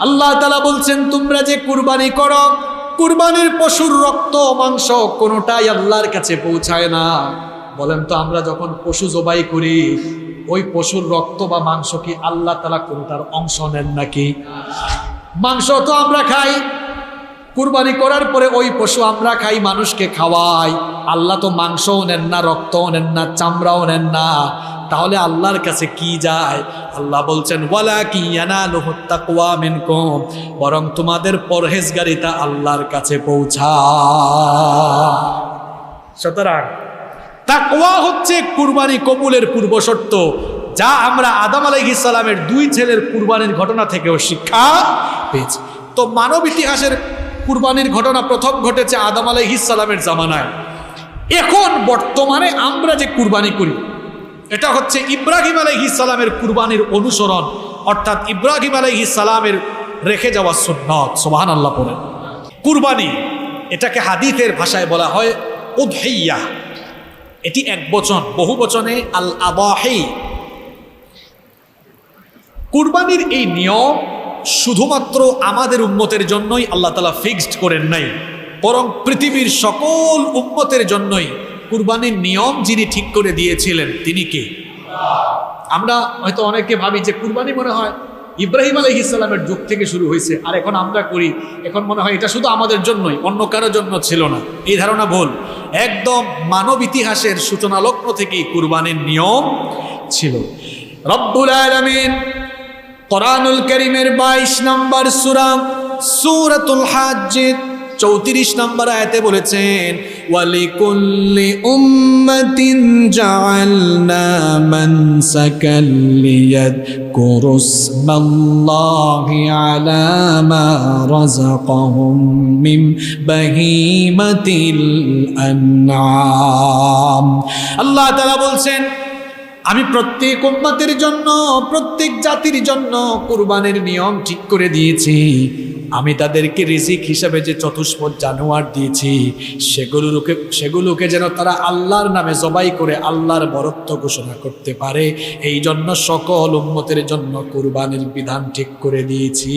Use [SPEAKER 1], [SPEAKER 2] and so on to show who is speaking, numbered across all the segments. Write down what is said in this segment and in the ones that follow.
[SPEAKER 1] আল্লাহ তাআলা বলছেন তোমরা যে কুরবানি করো, কুরবানির পশুর রক্ত মাংস কোনোটাই আল্লাহর কাছে পৌঁছায় না। বলেন তো আমরা যখন পশু জবাই করি ওই পশুর রক্ত বা মাংস কি আল্লাহ তাআলা কোনোটার অংশ নেন নাকি? মাংস তো আমরা খাই, কুরবানি করার পরে ওই পশু আমরা খাই, মানুষকে খাওয়াই। আল্লাহ তো মাংসও নেন না, রক্তও নেন না, চামড়াও নেন না। তাহলে আল্লাহর কাছে কি যায়? আল্লাহ বলছেন ওয়ালাকিন ইয়ানালুহুত তাকওয়া মিনকুম, বরং তোমাদের পরহেজগারিতা আল্লাহর কাছে পৌঁছায়। সুতরাং তাকওয়া হচ্ছে কুরবানি কবুলের পূর্ব শর্ত, যা আমরা আদম আলাইহিস সালামের 2 ছেলের কুরবানির ঘটনা থেকেও শিক্ষা পেয়েছি। তো মানব ইতিহাসের কুরবানির ঘটনা প্রথম ঘটেছে আদম আলাইহিস সালামের জামানায়। এখন বর্তমানে আমরা যে কুরবানি করি এটা হচ্ছে ইব্রাহিম আলাইহিস সালামের কুরবানির অনুসরণ, অর্থাৎ ইব্রাহিম আলাইহিস সালামের রেখে যাওয়া সুন্নাত। সুবহানাল্লাহ পড়েন। কুরবানি এটাকে হাদিসের ভাষায় বলা হয় উদহিয়া। এটি এক বচন, বহু বচনে আল আদাহি। কুরবানির এই নিয়ম শুধুমাত্র আমাদের উম্মতের জন্যই আল্লাহ তাআলা ফিক্সড করেন নাই, বরং পৃথিবীর সকল উম্মতের জন্যই কুরবানির নিয়ম যিনি ঠিক করে দিয়েছিলেন তিনি কে? আমরা হয়তো অনেকে ভাবি যে কুরবানি মনে হয় ইব্রাহিম আলাইহিস সালামের যুগ থেকে শুরু হয়েছে, আর এখন আমরা করি, এখন মনে হয় এটা শুধু আমাদের জন্যই, অন্য কারোর জন্য ছিল না। এই ধারণা ভুল। একদম মানব ইতিহাসের সূচনা লগ্ন থেকেই কুরবানির নিয়ম ছিল। রব্বুল আলামিন কোরআনুল কারীমের 22 নম্বর সূরা সূরাতুল হজ্জ 34 নম্বর আয়াতে বলেছেন ওয়ালিকুল্লি উম্মাতিন জাআলনা মানসাকাল লিয়াযকুরুসমাল্লাহি আলা মা রাযাকাহুম মিন বাহিমাতিল আনআম। আল্লাহ তাআলা বলছেন আমি প্রত্যেক উম্মতের জন্য, প্রত্যেক জাতির জন্য কুরবানির নিয়ম ঠিক করে দিয়েছি। আমি তাদেরকে রিজিক হিসাবে যে চতুষ্পদ জানোয়ার দিয়েছি সেগুলোকে যেন তারা আল্লাহর নামে জবাই করে আল্লাহর বরত্ব ঘোষণা করতে পারে, এই জন্য সকল উম্মতের জন্য কুরবানির বিধান ঠিক করে দিয়েছি।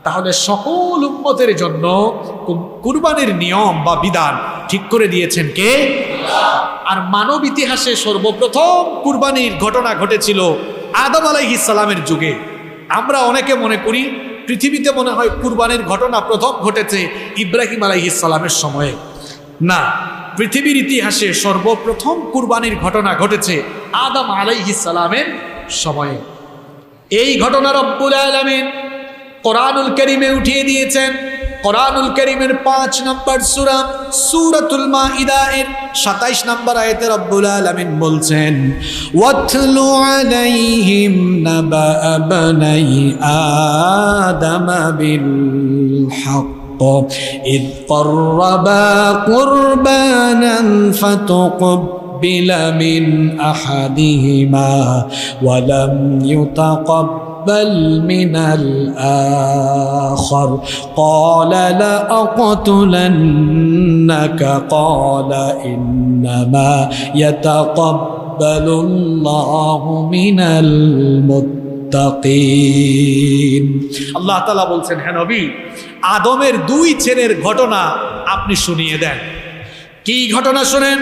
[SPEAKER 1] তাহলে সকল উম্মতের জন্য কুরবানির নিয়ম বা বিধান ঠিক করে দিয়েছেন কে? আর মানব ইতিহাসে সর্বপ্রথম কুরবানির ঘটনা ঘটেছিল আদম আলাইহিস সালামের যুগে। আমরা অনেকে মনে করি পৃথিবীতে মনে হয় কুরবানির ঘটনা প্রথম ঘটেছে ইব্রাহিম আলাইহিস সালামের সময়ে। না, পৃথিবীর ইতিহাসে সর্বপ্রথম কুরবানির ঘটনা ঘটেছে আদম আলাইহিস সালামের সময়ে। এই ঘটনা রব্বুল আলামিন কোরআনুল কারীমে উঠিয়ে দিয়েছেন। কোরআনুল কারীমের 5 নম্বর সূরা সূরাতুল মাইদা এর 27 নম্বর আয়াতে রব্বুল আলামিন বলছেন ওয়াতলু আলাইহিম নাবা বানাই আদম বিল হক ইদ قربا قربانا فتقبل من أحدهما ولم يتقبل من الآخر قال لأقتلنك قال إنما يتقبل الله من المتقين। আল্লাহ তাআলা বলছেন হে নবী আদমের 2 ছেলের ঘটনা আপনি শুনিয়ে দেন। কি ঘটনা শুনেন?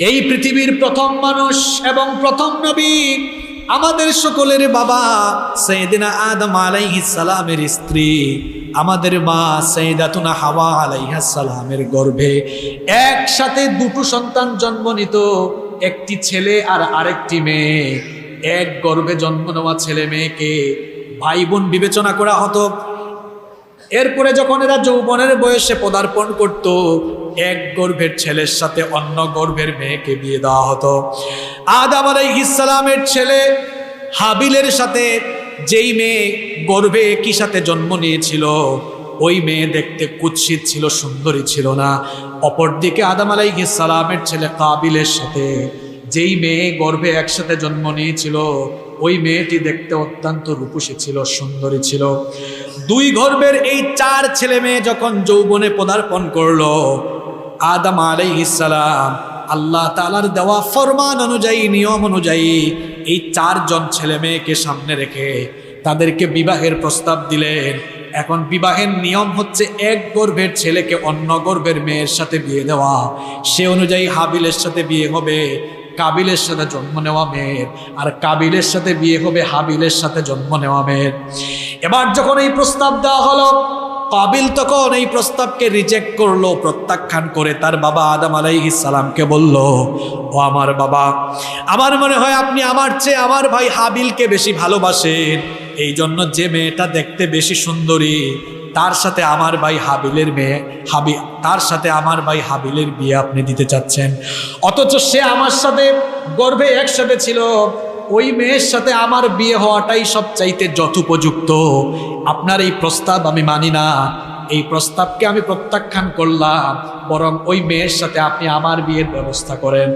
[SPEAKER 1] এই পৃথিবীর প্রথম মানুষ এবং প্রথম নবী আমাদের সকলের বাবা সাইয়েদিনা আদম আলাইহিস সালামের স্ত্রী আমাদের মা সাইয়েদাতুনা হাওয়া আলাইহিস সালামের গর্ভে একসাথে 2 সন্তান জন্ম নিত, একটি ছেলে আর আরেকটি মেয়ে। এক গর্ভে জন্ম নেওয়া ছেলে মেয়েকে ভাই বোন বিবেচনা করা হতো। এরপরে যখন এরা যৌবনের বয়সে পদার্পণ করত, এক গর্ভের ছেলের সাথে অন্য গর্ভের মেয়েকে বিয়ে দেওয়া হতো। আদম আলাইহিস সালামের ছেলে হাবিলের সাথে যেই মেয়ে গর্ভে একই সাথে জন্ম নিয়েছিল ওই মেয়ে দেখতে কুৎসিত ছিল, সুন্দরী ছিল না। অপরদিকে আদম আলাইহিস সালামের ছেলে কাবিলের সাথে যেই মেয়ে গর্ভে একসাথে জন্ম নিয়েছিল ওই মেয়েটি দেখতে অত্যন্ত রূপসী ছিল, সুন্দরী ছিল। 2 গর্ভের এই 4 ছেলে মেয়ে যখন যৌবনে পদার্পণ করলো, আদম আলাইহিস সালাম আল্লাহ তাআলার দেওয়া ফরমান অনুযায়ী, নিয়ম অনুযায়ী এই 4 জন ছেলে মেয়েকে সামনে রেখে তাদেরকে বিবাহের প্রস্তাব দিলেন। এখন বিবাহের নিয়ম হচ্ছে এক গর্ভের ছেলেকে অন্য গর্ভের মেয়ের সাথে বিয়ে দেওয়া। সে অনুযায়ী হাবিলের সাথে বিয়ে হবে কাবিলের সাথে জন্ম নেওয়া মেয়ের, আর কাবিলের সাথে বিয়ে হবে হাবিলের সাথে জন্ম নেওয়া মেয়ের। এবার যখন এই প্রস্তাব দেওয়া হলো, কাবিল তখন এই প্রস্তাবকে রিজেক্ট করলো, প্রত্যাখ্যান করে তার বাবা আদম আলাইহিস সালামকে বলল, ও আমার বাবা, আমার মনে হয় আপনি আমার চেয়ে আমার ভাই হাবিলকে বেশি ভালোবাসেন, এই জন্য যে মেয়েটা দেখতে বেশি সুন্দরী তার সাথে আমার ভাই হাবিলের তার সাথে আমার ভাই হাবিলের বিয়ে আপনি দিতে চাচ্ছেন। অথচ সে আমার সাথে গর্ভে একসাথে ছিল, ওই মেয়ের সাথে আমার বিয়ে হওয়াটাই সবচাইতে যথোপযুক্ত। আপনার এই প্রস্তাব আমি মানি না, এই প্রস্তাবকে আমি প্রত্যাখ্যান করলাম, বরং ওই মেয়ের সাথে আপনি আমার বিয়ের ব্যবস্থা করেন।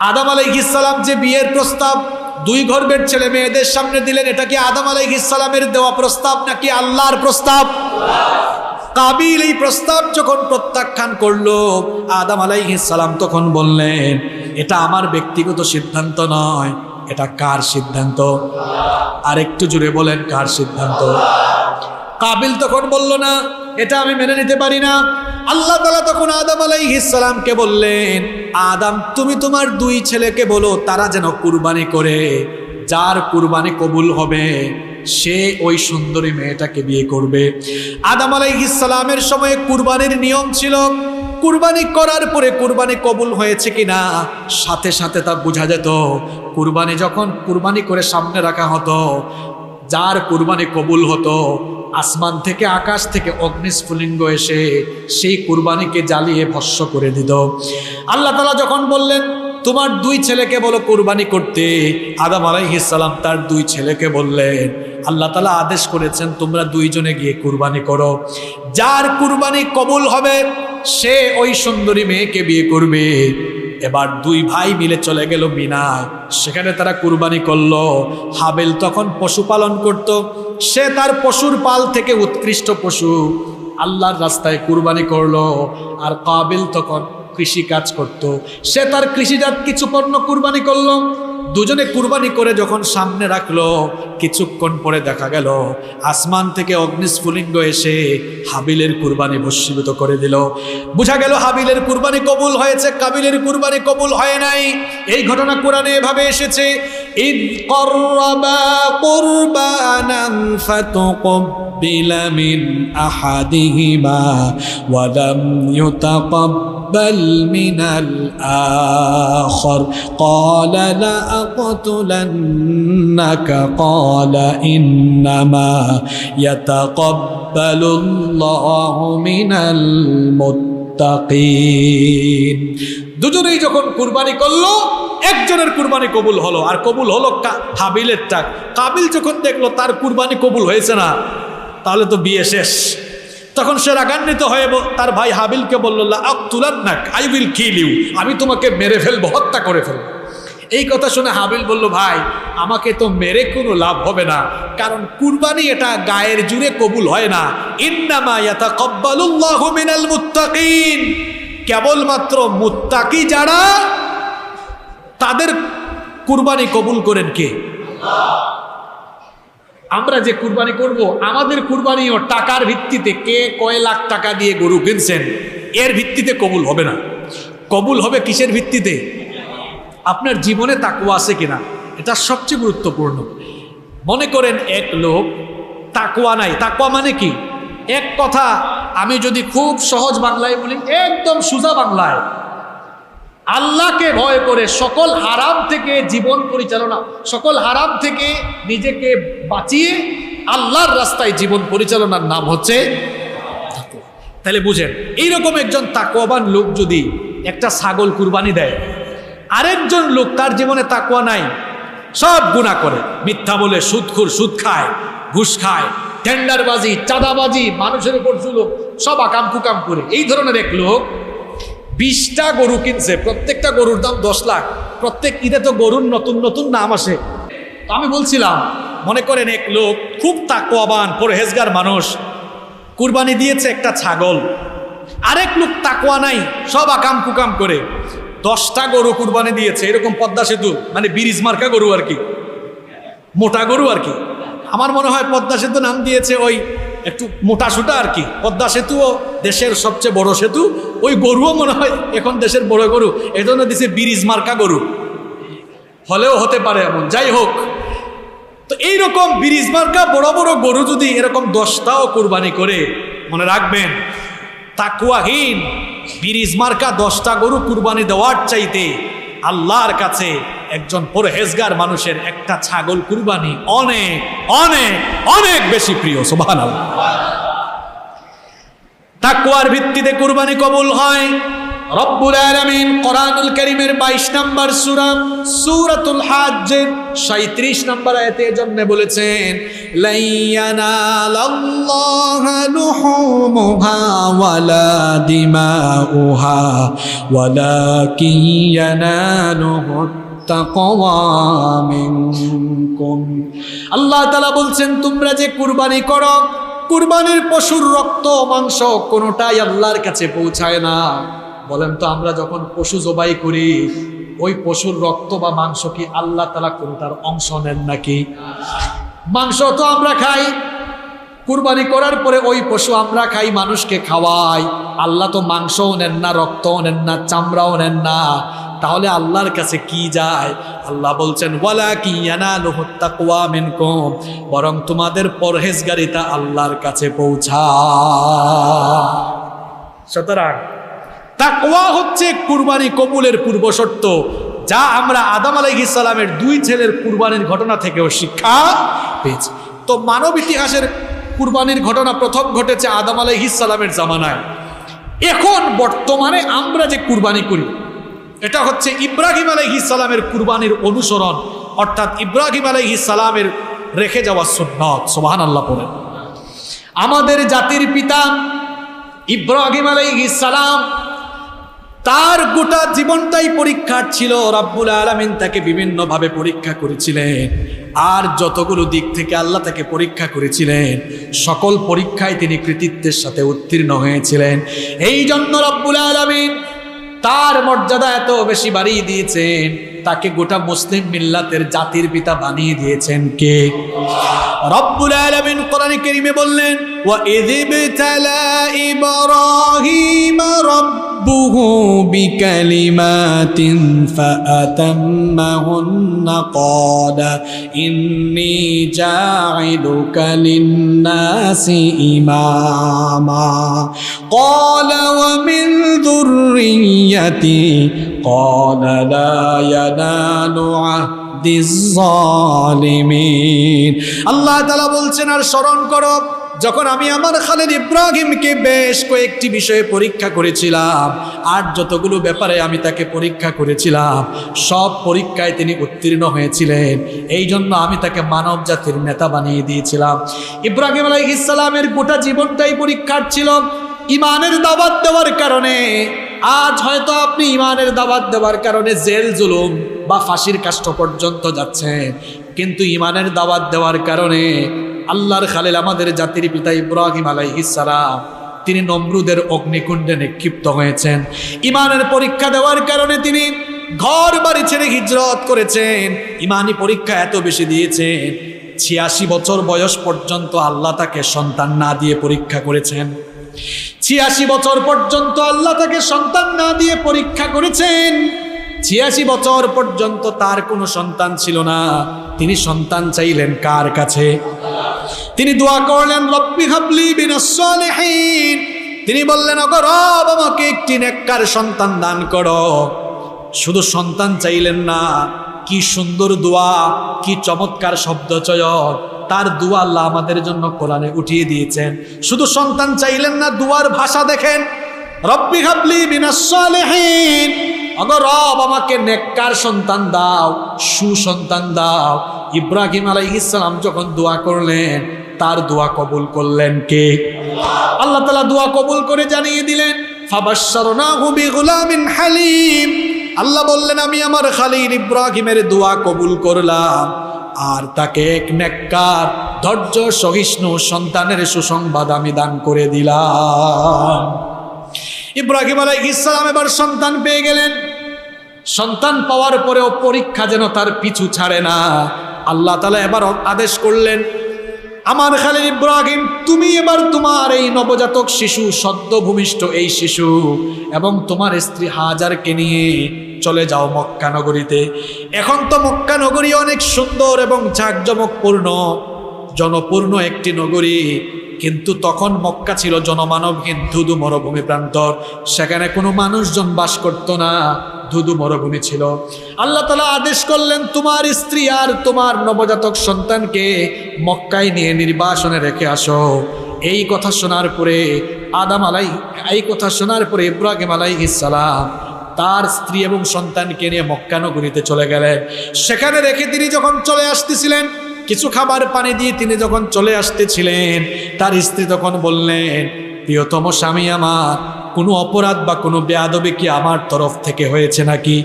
[SPEAKER 1] আদম আলাইহিস সালাম যে বিয়ের প্রস্তাব দুই গর্ভের ছেলে মেয়েদের সামনে দিলেন, এটা কি আদম আলাইহিস সালামের দেওয়া প্রস্তাব নাকি আল্লাহর প্রস্তাব? কাবিল এই প্রস্তাব যখন প্রত্যাখ্যান করলো, আদম আলাইহিস সালাম তখন বললেন, এটা আমার ব্যক্তিগত সিদ্ধান্ত নয়, এটা কার সিদ্ধান্ত? আর একটু জুড়ে বলেন, কার সিদ্ধান্ত? কাবিল তখন বলল, না, এটা আমি মেনে নিতে পারি না। আল্লাহ তাআলা তখন আদম আলাইহিস সালামকে বললেন, আদম, তুমি তোমার দুই ছেলেকে বলো তারা যেন কুরবানি করে, যার কুরবানি কবুল হবে সে ওই সুন্দরী মেয়েটাকে বিয়ে করবে। আদম আলাইহিস সালামের সময়ে কুরবানির নিয়ম ছিল, কুরবানি করার পরে কুরবানি কবুল হয়েছে কিনা সাথে সাথে তা বোঝা যেত। কুরবানি যখন কুরবানি করে সামনে রাখা হতো, যার কুরবানি কবুল হতো, আসমান থেকে আকাশ থেকে অগ্নিস্ফুলিঙ্গ এসে সেই কুরবানিকে জ্বালিয়ে ভস্ম করে দিত। আল্লাহ তাআলা যখন বললেন, তোমার দুই ছেলেকে বলো কুরবানি করতে, আদম আলাইহিস সালাম তার দুই ছেলেকে বললেন, আল্লাহ তাআলা আদেশ করেছেন তোমরা দুইজনে গিয়ে কুরবানি করো, যার কুরবানি কবুল হবে সে ওই সুন্দরী মেয়েকে বিয়ে করবে। এবার দুই ভাই মিলে চলে গেল মিনায়, সেখানে তারা কুরবানি করলো। হাবিল তখন পশুপালন করত, সে তার পশুর পাল থেকে উৎকৃষ্ট পশু আল্লাহর রাস্তায় কুরবানি করলো। আর কাবিল তখন কৃষি কাজ করত, সে তার কৃষিজাত কিছু পণ্য কুরবানি করলো। দুজনে কুরবানি করে যখন সামনে রাখলো, কিছুক্ষণ পরে দেখা গেল আসমান থেকে অগ্নিস্ফুলিঙ্গ এসে হাবিলের কুরবানি ভস্মীভূত করে দিল। বোঝা গেল হাবিলের কুরবানি কবুল হয়েছে, কাবিলের কুরবানি কবুল হয় নাই। এই ঘটনা কোরআনে এভাবে এসেছে, ইদ করবা কুরবানান ফাতুকবিলা মিন আহাদিহিমা ওয়া লাম ইউতাকাব্বাল মিনাল আখর ক্বালা লা আक़তুলান্নাকা ক্বালা ইন্নামা ইয়াতাকাব্বালুল্লাহু মিনাল মুত্তাকিন। দুজনেই যখন কুরবানি করলো, একজনের কুরবানি কবুল হলো, আর কবুল হলো হাবিলেরটা। কাবিল যখন দেখলো তার কুরবানি কবুল হয়েছে না, তাহলে তো বিয়ে শেষ। তখন সে রাগান্বিত হয়ে তার ভাই হাবিলকে বলল, লা আक़তুলান্নাক, আই উইল কিল ইউ, আমি তোমাকে মেরে ফেলবো, হত্যা করে ফেলবো। এই কথা শুনে হাবিল বলল, ভাই আমাকে তো মেরে কোনো লাভ হবে না, কারণ কুরবানি এটা গায়ের জুড়ে কবুল হয় না। ইন্নামা ইয়াতাকাব্বালুল্লাহু মিনাল মুত্তাকিন, কেবলমাত্র মুত্তাকি যারা তাদের কুরবানি কবুল করেন কে? আমরা যে কুরবানি করব, আমাদের কুরবানিও টাকার ভিত্তিতে, কে কয় লাখ টাকা দিয়ে গরু কিনছেন এর ভিত্তিতে কবুল হবে না। কবুল হবে কিসের ভিত্তিতে? আপনার জীবনে তাকওয়া আছে কিনা, এটা সবচেয়ে গুরুত্বপূর্ণ। মনে করেন এক লোক তাকওয়া নাই। তাকওয়া মানে কি? এক কথা আমি যদি খুব সহজ বাংলায় বলি, একদম সোজা বাংলায়, আল্লাহকে ভয় করে সকল হারাম থেকে জীবন পরিচালনা, সকল হারাম থেকে নিজেকে বাঁচিয়ে আল্লাহর রাস্তায় জীবন পরিচালনার নাম হচ্ছে তাকওয়া। তাহলে বুঝেন, এইরকম একজন তাকওয়াবান লোক যদি একটা ছাগল কুরবানি দেয়, আরেকজন লোক তার জীবনে তাকওয়া নাই, সব গুনাহ করে, মিথ্যা বলে, সুদখোর, সুদ খায়, ঘুষ খায়, টেন্ডারবাজি, চাঁদাবাজি, মানুষের উপর জুলুম, সব আকাম কুকাম করে, এই ধরনের এক লোক 20টা গরু কিনছে, প্রত্যেকটা গরুর দাম 10 লাখ। প্রত্যেক ঈদে তো গরুর নতুন নতুন নাম আসে। তো আমি বলছিলাম, মনে করেন এক লোক খুব তাকওয়াবান, পরহেজগার মানুষ, কুরবানি দিয়েছে একটা ছাগল। আরেক লোক তাকওয়া নাই, সব আকাম কুকাম করে 10টা গরু কুরবানি দিয়েছে। এরকম পদ্মা সেতু মানে ব্রিজ মার্কা গরু আর কি, মোটা গরু আর কি। আমার মনে হয় পদ্মা সেতু নাম দিয়েছে ওই একটু মোটা সুটা আর কি। পদ্মা সেতুও দেশের সবচেয়ে বড় সেতু, ওই গরুও মনে হয় এখন দেশের বড় গরু, এই জন্য দিছে ব্রিজ মার্কা গরু, হলেও হতে পারে এমন, যাই হোক। তো এইরকম ব্রিজ মার্কা বড় বড় গরু যদি এরকম 10টাও কুরবানি করে, মনে রাখবেন তাকওয়াহীন ব্রিজ মার্কা 10টা গরু কুরবানি দেওয়ার চাইতে আল্লাহর কাছে একজন পরহেজগার মানুষের একটা ছাগল কুরবানি অনেক অনেক অনেক বেশি প্রিয়। সুবহানাল্লাহ। তাকওয়ার ভিত্তিতে কুরবানি কবুল হয়। রব্বুল আলামিন কোরআনুল কারীমের 22 নম্বর সূরা সূরাতুল হজ্জের 37 নম্বর আয়াতে এজন্য বলেছেন, লাইয়ানালাল্লাহু লুহুমুহা ওয়ালা দিমাউহা ওয়ালাকিন ইয়ানালুহু তাকওয়া মিনকুম। আল্লাহ তাআলা বলছেন, তোমরা যে কুরবানি করো, কুরবানির পশুর রক্ত মাংস কোনোটাই আল্লাহর কাছে পৌঁছায় না। বলেন তো, আমরা যখন পশু জবাই করি, ওই পশুর রক্ত বা মাংস কি আল্লাহ তাআলা কোনোটার অংশ নেন নাকি? মাংস তো আমরা খাই, কুরবানি করার পরে ওই পশু আমরা খাই, মানুষকে খাওয়াই। আল্লাহ তো মাংসও নেন না, রক্তও নেন না, চামড়াও নেন না। তাহলে আল্লাহর কাছে কি যায়? আল্লাহ বলছেন, ওয়ালাকিন ইয়ানালুহু তাকওয়া মিনকুম, বরং তোমাদের পরহেজগারিতা আল্লাহর কাছে পৌঁছায়। সুতরাং তাকওয়া হচ্ছে কুরবানি কবুলের পূর্ব শর্ত, যা আমরা আদম আলাইহিস সালামের 2 ছেলের কুরবানির ঘটনা থেকেও শিক্ষা পেয়েছি। তো মানব ইতিহাসের কুরবানির ঘটনা প্রথম ঘটেছে আদম আলাইহিস সালামের জামানায়। এখন বর্তমানে আমরা যে কুরবানি করি, এটা হচ্ছে ইব্রাহিম আলাইহিস সালামের কুরবানির অনুসরণ, অর্থাৎ ইব্রাহিম আলাইহিস সালামের রেখে যাওয়া সুন্নাত। সুবহানাল্লাহ পড়েন। আমাদের জাতির পিতা ইব্রাহিম আলাইহিস সালাম, তার গোটা জীবনটাই পরীক্ষার ছিল। রাব্বুল আলামিন তাকে বিভিন্নভাবে পরীক্ষা করেছিলেন, আর যতগুলো দিক থেকে আল্লাহ তাকে পরীক্ষা করেছিলেন, সকল পরীক্ষায় তিনি কৃতিত্বের সাথে উত্তীর্ণ হয়েছিলেন। এই জন্য রাব্বুল আলামিন তার মর্যাদা এত বেশি বাড়িয়ে দিয়েছেন, তাকে গোটা মুসলিম মিল্লাতের জাতির পিতা বানিয়ে দিয়েছেন কে? রব্বুল আলামিন কোরআনে কারীমে বললেন, ওয়া ইযিবতালা ইব্রাহিম রাব্বুহু বিকালিমাতিন ফাআতাম্মাহুন্না ক্বালা ইন্নী জাঈলুকা লিন-নাসি ইমামা ক্বালা ওয়া মিন যুররিয়্যাতি ক্বালা লা ইয়ানালু আহদিজ-যালিমিন। আল্লাহ তাআলা বলছেন, আর স্মরণ করো যখন আমি আমার খালিল ইব্রাহিমকে বেশ কয়েকটি বিষয়ে পরীক্ষা করেছিলাম, আর যতগুলো ব্যাপারে আমি তাকে পরীক্ষা করেছিলাম, সব পরীক্ষায় তিনি উত্তীর্ণ হয়েছিলেন। এই জন্য আমি তাকে মানব জাতির নেতা বানিয়ে দিয়েছিলাম। ইব্রাহিম আলাইহিস সালামের গোটা জীবনটাই পরীক্ষার ছিল। ইমানের দাওয়াত দেওয়ার কারণে আজ হয়তো আপনি ইমানের দাওয়াত দেওয়ার কারণে জেল জুলুম বা ফাঁসির কাষ্ঠ পর্যন্ত যাচ্ছেন, কিন্তু ইমানের দাওয়াত দেওয়ার কারণে আল্লাহর খালিল আমাদের জাতির পিতা ইব্রাহিম আলাইহিস সালাম, তিনি নমরুদের অগ্নিকুণ্ডে নিক্ষিপ্ত হয়েছেন। ইমানের পরীক্ষা দেওয়ার কারণে তিনি ঘর বাড়ি ছেড়ে হিজরত করেছেন। ইমানি পরীক্ষা এত বেশি দিয়েছেন, 86 বছর বয়স পর্যন্ত আল্লাহ তাকে সন্তান না দিয়ে পরীক্ষা করেছেন। 86 বছর পর্যন্ত আল্লাহ তাকে সন্তান না দিয়ে পরীক্ষা করেছেন। 86 বছর পর্যন্ত তার কোনো সন্তান ছিল না। তিনি সন্তান চাইলেন কার কাছে? তিনি দোয়া করলেন, রব্বি হাবলি মিনাস সালিহিন। তিনি বললেন, ওগো রব, আমাকে একটি নেককার সন্তান দান করো। শুধু সন্তান চাইলেন না, কি সুন্দর দোয়া, কি চমৎকার শব্দ চয়ন। তার দোয়া আল্লাহ আমাদের জন্য কোরআনে উঠিয়ে দিয়েছেন। শুধু সন্তান চাইলেন না, দুয়ার ভাষা দেখেন, রব্বি হাবলি মিনাস সালিহিন। ওগো রব, আমাকে নেককার সন্তান দাও, সুসন্তান দাও। ইব্রাহিম আলাইহিস সালাম যখন দোয়া করলেন, তার দোয়া কবুল করলেন কে? আল্লাহ তাআলা দোয়া কবুল করে জানিয়ে দিলেন, ফাবাশশারনাহু বিগুলামিন হালিম। আল্লাহ বললেন, আমি আমার খালিল ইব্রাহিমের দোয়া কবুল করলাম, আর তাকে এক নেককার ধৈর্য সহিষ্ণু সন্তানের সুসংবাদ আমি দান করে দিলাম। ইব্রাহিম আলাইহিস সালাম এবার সন্তান পেয়ে গেলেন। সন্তান পাওয়ার পরেও পরীক্ষা যেন তার পিছু ছাড়ে না। আল্লাহ তাআলা এবার আদেশ করলেন, আমার খালিল ইব্রাহিম, তুমি এবার তোমার এই নবজাতক শিশু, সদ্য ভূমিষ্ঠ এই শিশু এবং তোমার স্ত্রী হাজারকে নিয়ে চলে যাও মক্কা নগরীতে। এখন তো মক্কা নগরী অনেক সুন্দর এবং জাঁকজমকপূর্ণ, জনপূর্ণ একটি নগরী, কিন্তু তখন মক্কা ছিল জনমানবহীন ধুধু মরুভূমি প্রান্তর, সেখানে কোনো মানুষজন বাস করত না, ধুধু মরুভূমি ছিল। আল্লাহ তাআলা আদেশ করলেন, তোমার স্ত্রী আর তোমার নবজাতক সন্তানকে মক্কায় নিয়ে নির্বাসনে রেখে আসো। এই কথা শোনার পরে ইব্রাহিম আলাইহিস সালাম তার স্ত্রী এবং সন্তানকে নিয়ে মক্কা নগরীতে চলে গেলেন। সেখানে রেখে তিনি যখন চলে আসতেছিলেন, কিছু খাবার পানি দিয়ে তিনি যখন চলে আসতেছিলেন, তার স্ত্রী তখন বললেন, প্রিয়তম স্বামী আমার, কোনো অপরাধ বা কোনো বেয়াদবি কি আমার তরফ থেকে হয়েছে নাকি?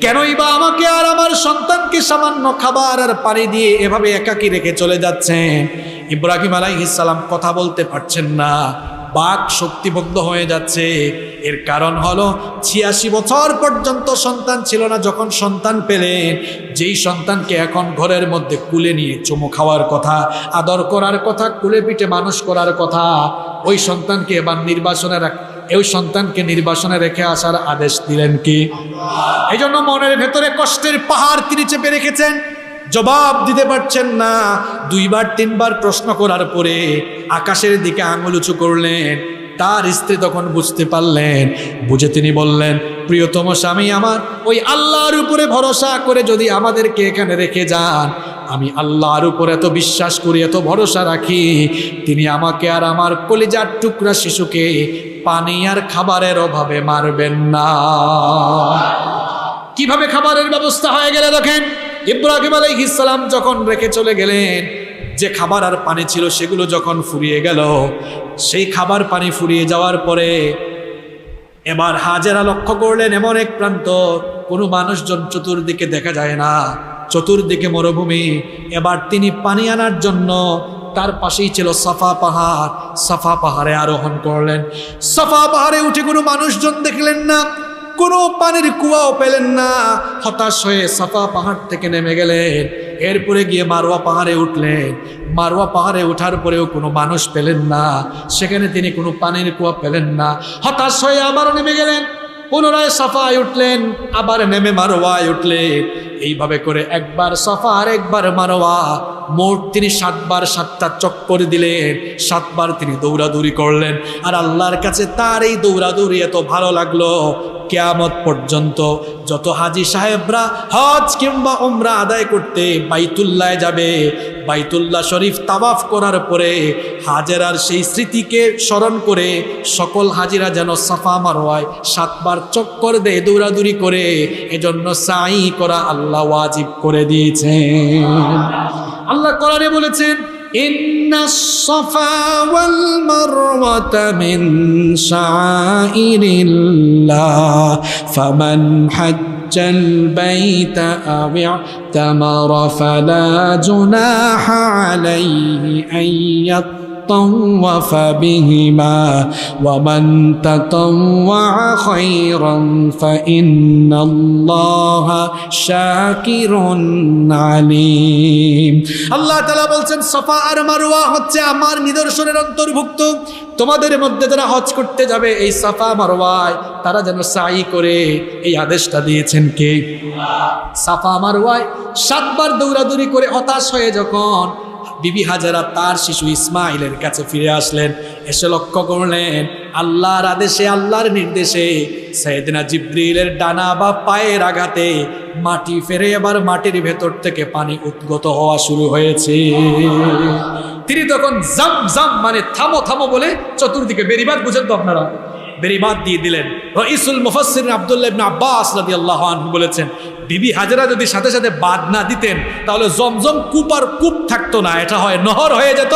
[SPEAKER 1] কেনই বা আমাকে আর আমার সন্তানকে সামান্য খাবার আর পানি দিয়ে এভাবে একাকী রেখে চলে যাচ্ছেন? ইব্রাহিম আলাইহিস সালাম কথা বলতে পারছেন না, বাক শক্তিবদ্ধ হয়ে যাচ্ছে। এর কারণ হলো ৮৬ বছর পর্যন্ত সন্তান ছিল না। যখন সন্তান পেলেন, যেই সন্তানকে এখন ঘরের মধ্যে কুলে নিয়ে চুমু খাওয়ার কথা, আদর করার কথা, কুলে পিঠে মানুষ করার কথা, ওই সন্তানকে এবার নির্বাসনে রেখে আসার আদেশ দিলেন কি? এই জন্য মনের ভেতরে কষ্টের পাহাড় তিনি চেপে রেখেছেন, জবাব দিতে পারছেন না। ২বার ৩বার প্রশ্ন করার পরে আকাশের দিকে আঙুল উঁচু করলেন। তার স্ত্রী তখন বুঝতে পারলেন, বুঝে তিনি বললেন, প্রিয়তম স্বামী আমার, ওই আল্লাহর উপরে ভরসা করে যদি আমাদেরকে এখানে রেখে যান, আমি আল্লাহর উপর এত বিশ্বাস করি, এত ভরসা রাখি, তিনি আমাকে আর আমার কলিজার টুকরা শিশুকে পানি আর খাবারের অভাবে মারবেন না। কিভাবে খাবারের ব্যবস্থা হয়ে গেলে দেখেন। ইব্রাহিম আলাইহিস সালাম যখন রেখে চলে গেলেন, যে খাবার আর পানি ছিল সেগুলো যখন ফুরিয়ে গেল, সেই খাবার পানি ফুরিয়ে যাওয়ার পরে এবার হাজেরা লক্ষ্য করলেন এমন এক প্রান্ত, কোনো মানুষজন চতুর্দিকে দেখা যায় না, চতুর্দিকে মরুভূমি। এবার তিনি পানি আনার জন্য, তার পাশেই ছিল সাফা পাহাড়, সাফা পাহাড়ে আরোহণ করলেন। সাফা পাহাড়ে উঠে কোনো মানুষজন দেখলেন না, কোনো পানির কুয়াও পেলেন না। হতাশ হয়ে সাফা পাহাড় থেকে নেমে গেলেন। এরপরে গিয়ে মারওয়া পাহাড়ে উঠলেন। মারওয়া পাহাড়ে ওঠার পরেও কোনো মানুষ পেলেন না, সেখানে তিনি কোনো পানির কুয়া পেলেন না। হতাশ হয়ে আবারও নেমে গেলেন, পুনরায় সাফায় উঠলেন, আবার নেমে মারওয়ায় উঠলেন। এইভাবে করে একবার সাফা আর একবার মারওয়া, মোট তিনি ৭ বার ৭টা চক্কর দিলেন, ৭ বার তিনি দৌড়াদৌড়ি করলেন। আর আল্লাহর কাছে তার এই দৌড়াদৌড়ি এত ভালো লাগলো, কিয়ামত পর্যন্ত যত হাজী সাহেবরা হজ কিংবা উমরা আদায় করতে বাইতুল্লাহ যাবে, বাইতুল্লাহ শরীফ তাওয়াফ করার পরে হাজেরার সেই স্মৃতিকে স্মরণ করে সকল হাজিরা যেন সাফা মারওয়ায় ৭ বার চক্কর দেয়, দৌড়াদৌড়ি করে। এজন্য সাই করা আল্লাহ ওয়াজিব করে দিয়েছেন। আল্লাহ কোরআনে বলেছেন, ইন্নাস সাফা ওয়াল মারওয়াতা মিন শাআইরিল্লাহ ফামান হাজ্জাল বাইতা আও ইতামারা ফালা জুনাহা আলাইহি আইয়াত্তাওয়াফ বিহিমা ওয়া মান তাতাওয়া খায়রান ফাইন্নাল্লাহা শাকিরুন আলীম। আল্লাহ তাআলা বলছেন, সাফা আর মারওয়া হচ্ছে আমার নিদর্শনের অন্তর্ভুক্ত। তোমাদের মধ্যে যারা হজ করতে যাবে এই সাফা মারওয়ায় তারা যেন সাই করে, এই আদেশটা দিয়েছেন কে? সাফা মারওয়ায় ৭ বার দৌড়াদৌড়ি করে হতাশ হয়ে যখন বিবি হাজেরা তার শিশু ইসমাইলের কাছে ফিরে আসলেন, এসে লক্ষ্য করলেন আল্লাহর আদেশে, আল্লাহর নির্দেশে সাইয়েদনা জিবরিলের ডানা বা পায়ের আঘাতে মাটি ফেরে এবার মাটির ভেতর থেকে পানি উদ্গত হওয়া শুরু হয়েছে। তিনি তখন জাম জাম মানে থামো থামো বলে চতুর্দিকে বেরিবাদ, বুঝেন তো আপনারা, বেরিবাদ দিয়ে দিলেন। রাইসুল মুফাসসিরিন আব্দুল্লাহ ইবনে আব্বাস রাদিয়াল্লাহু আনহু বলেছেন, বিবি হাজেরা যদি সাথে সাথে বাদ না দিতেন তাহলে জমজম কূপ আর কূপ থাকতো না, এটা হয় নহর হয়ে যেত,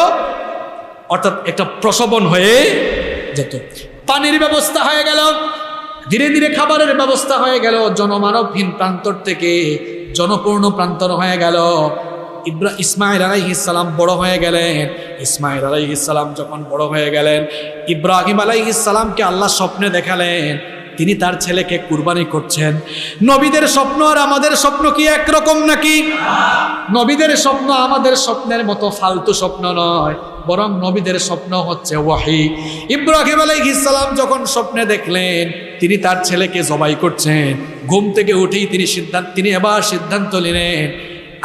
[SPEAKER 1] অর্থাৎ একটা প্রসবন হয়ে যেত। পানির ব্যবস্থা হয়ে গেল, ধীরে ধীরে খাবারের ব্যবস্থা হয়ে গেল, জনমানবহীন প্রান্তর থেকে জনপূর্ণ প্রান্তর হয়ে গেল। ইসমাইল আলাইহিস সালাম বড় হয়ে গেলেন। ইসমাইল আলাইহিস সালাম যখন বড় হয়ে গেলেন, ইব্রাহিম আলাইহিস সালামকে আল্লাহ স্বপ্নে দেখালেন, তিনি তার ছেলেকে কুরবানি করছেন। নবীদের স্বপ্ন আর আমাদের স্বপ্ন কি একরকম নাকি? নবীদের স্বপ্ন আমাদের স্বপ্নের মতো ফালতু স্বপ্ন নয়, বরং নবীদের স্বপ্ন হচ্ছে ওয়াহি। ইব্রাহিম আলাইহিস সালাম যখন স্বপ্নে দেখলেন তিনি তার ছেলেকে জবাই করছেন, ঘুম থেকে উঠেই তিনি এবার সিদ্ধান্ত নিলেন,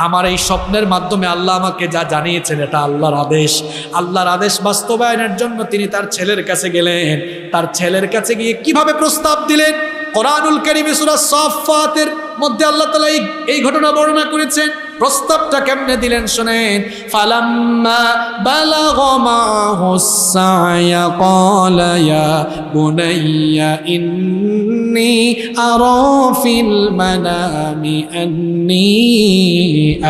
[SPEAKER 1] আমার এই স্বপ্নের মাধ্যমে আল্লাহ আমাকে যা জানিয়েছেন এটা আল্লাহর আদেশ। আল্লাহর আদেশ বাস্তবায়নের জন্য তিনি তার ছেলের কাছে গেলেন। তার ছেলের কাছে গিয়ে কিভাবে প্রস্তাব দিলেন, কোরআনুল কারীমে সূরা সাফফাতের মধ্যে আল্লাহ তাআলা এই ঘটনা বর্ণনা করেছেন। প্রস্তাবটা কেমনে দিলেন শুনেন। ফালাম্মা বালাগা মাহুস সায়া ক্বালা ইয়া বুনাইয়া ইন্নী আরা ফিল মানামি আন্নী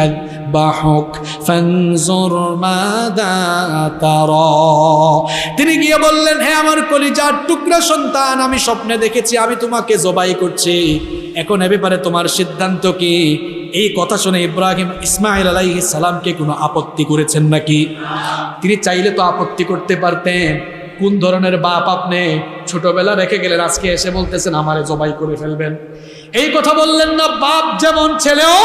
[SPEAKER 1] আযবাহুক ফানজুর মাযা তারা। তিনি গিয়ে বললেন, হে আমার কলিজার টুকরা সন্তান, আমি স্বপ্নে দেখেছি আমি তোমাকে জবাই করছি, এখন এ ব্যাপারে তোমার সিদ্ধান্ত কি? এই কথা শুনে ইব্রাহিম ইসমাইল আলাইহিস সালামকে কোনো আপত্তি করেছেন নাকি? তিনি চাইলে তো আপত্তি করতে পারতেন। কোন ধরনের বাপ আপনি? ছোটবেলা রেখে গেলেন, আজকে এসে বলতেছেন আমারে জবাই করে ফেলবেন। এই কথা বললেন না। বাপ যেমন ছেলেও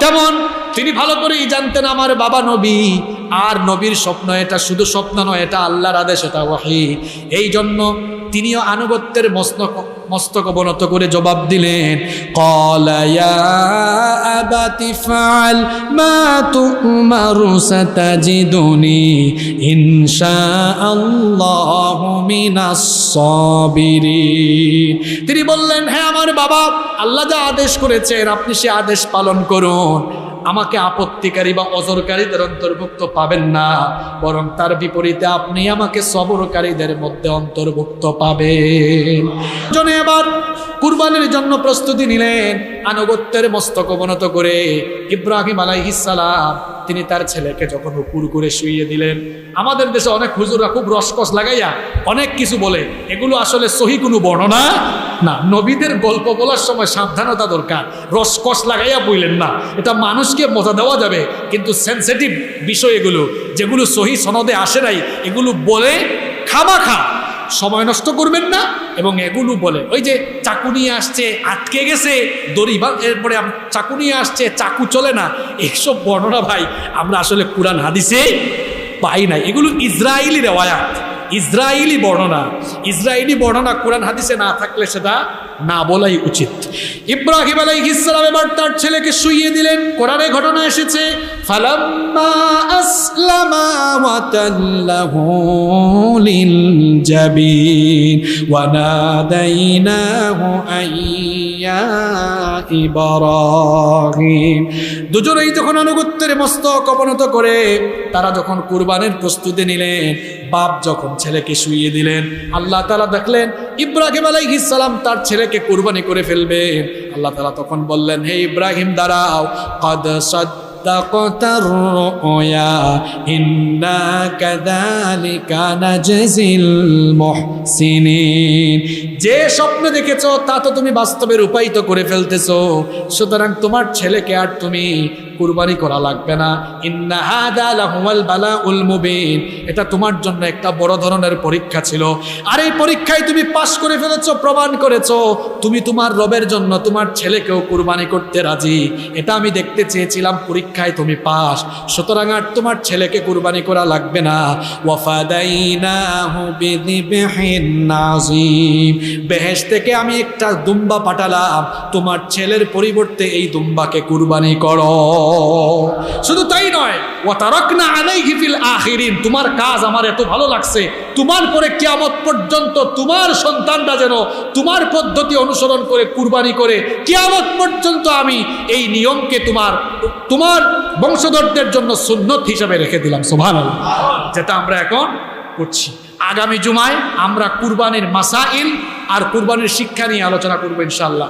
[SPEAKER 1] তেমন। তিনি ভালো করেই জানতেন আমার বাবা নবী, আর নবীর স্বপ্ন এটা শুধু স্বপ্ন নয়, এটা আল্লাহর আদেশ, এটা ওয়াহি। এই জন্য তিনিও আনুগত্যের মস্তক অবনত করে জবাব দিলেন, ক্বালা ইয়া আবাতি ফাআল মা তু'মারু সাতাজিদুনি ইনশাআল্লাহু মিনাস সাবিরিন। তিনি বললেন, হে আমার বাবা, আল্লাহ যা আদেশ করেছেন আপনি সে আদেশ পালন করুন। আমাকে আপত্তিকারী বা অজরকারীদের অন্তর্ভুক্ত পাবেন না, বরং তার বিপরীতে আপনি আমাকে সবরকারীদের মধ্যে অন্তর্ভুক্ত পাবেন। জনে এবার কুরবানির জন্য প্রস্তুতি নিলেন, আনুগত্যের মস্তক অবনত করে। ইব্রাহিম আলাইহিস সালাম তিনি তার ছেলেকে যখন উপুর করে শুইয়ে দিলেন, আমাদের দেশে অনেক হুজুররা খুব রসকস লাগাইয়া অনেক কিছু বলে, এগুলো আসলে সহি কোনো বর্ণনা না। নবীদের গল্প বলার সময় সাবধানতা দরকার। রসকস লাগাইয়া বললেন না, এটা মানুষকে মজা দেওয়া যাবে, কিন্তু সেন্সিটিভ বিষয় এগুলো, যেগুলো সহি সনদে আসে নাই, এগুলো বলে খামাখা সময় নষ্ট করবেন না। এবং এগুলো বলে ওই যে চাকু নিয়ে আসছে আটকে গেছে দড়ি, বা এরপরে চাকু নিয়ে আসছে চাকু চলে না, এইসব বর্ণনা ভাই আমরা আসলে কুরআন হাদিসে পাই নাই। এগুলো ইসরায়েলি রেওয়ায়াত, ইসরায়েলি বর্ণনা। ইসরায়েলি বর্ণনা কোরআন হাদিসে না থাকলে সেটা না বলাই উচিত। ইব্রাহিম আলাইহিস সালাম এবার তার ছেলেকে শুইয়ে দিলেন। কোরআনে ঘটনা এসেছে, ফালাম্মা আসলামা ওয়া তাল্লাহু লিল জাবিন ওয়া নাদাইনাহু আইয়া ইব্রাহিম। দুজনেই যখন আনুগত্যের মস্তক অবনত করে তারা যখন কুরবানির প্রস্তুতি নিলেন, বাপ যখন ছেলেকে শুইয়ে দিলেন, আল্লাহ তাআলা দেখলেন ইব্রাহিম আলাইহিস সালাম তার ছেলেকে কুরবানি করে ফেলবেন। আল্লাহ তাআলা তখন বললেন, হে ইব্রাহিম দাঁড়াও, ক্বাদ সাদ্দাকতার রুয়া ইন্না কাযালিকা নাজজিল মুহসিনিন। যে স্বপ্ন দেখেছো তা তো তুমি বাস্তবে রূপায়িত করে ফেলতেছো, সুতরাং তোমার ছেলেকে আর তুমি কুরবানি করা লাগবে না। ইন্না হাদা লাহুল বালাউল মুবিন। এটা তোমার জন্য একটা বড় ধরনের পরীক্ষা ছিল, আর এই পরীক্ষায় তুমি পাশ করে ফেলেছো, প্রমাণ করেছো তুমি তোমার রবের জন্য তোমার ছেলেকেও কুরবানি করতে রাজি। এটা আমি দেখতে চেয়েছিলাম, পরীক্ষায় তুমি পাস, সুতরাং আর তোমার ছেলেকে কুরবানি করা লাগবে না। ওয়াফাদাইনাহু বিযিবহিন নাযীম। বেহেশত থেকে আমি একটা দুম্বা পাঠালাম, তোমার ছেলের পরিবর্তে এই দুম্বাকে কুরবানি করো। শুধু তাই নয়, ওয়া তারাকনা আলাইহি ফিল আখিরিন। তোমার কাজ আমার এত ভালো লাগছে, তোমার পরে কিয়ামত পর্যন্ত তোমার সন্তানরা যেন তোমার পদ্ধতি অনুসরণ করে কুরবানি করে, কিয়ামত পর্যন্ত আমি এই নিয়মকে তোমার বংশধরদের জন্য সুন্নত হিসেবে রেখে দিলাম। সুবহানাল্লাহ। যেটা আমরা এখন করছি। আগামী জুমায় আমরা কুরবানির মাসাইল আর কুরবানির শিক্ষা নিয়ে আলোচনা করবো ইনশাআল্লাহ।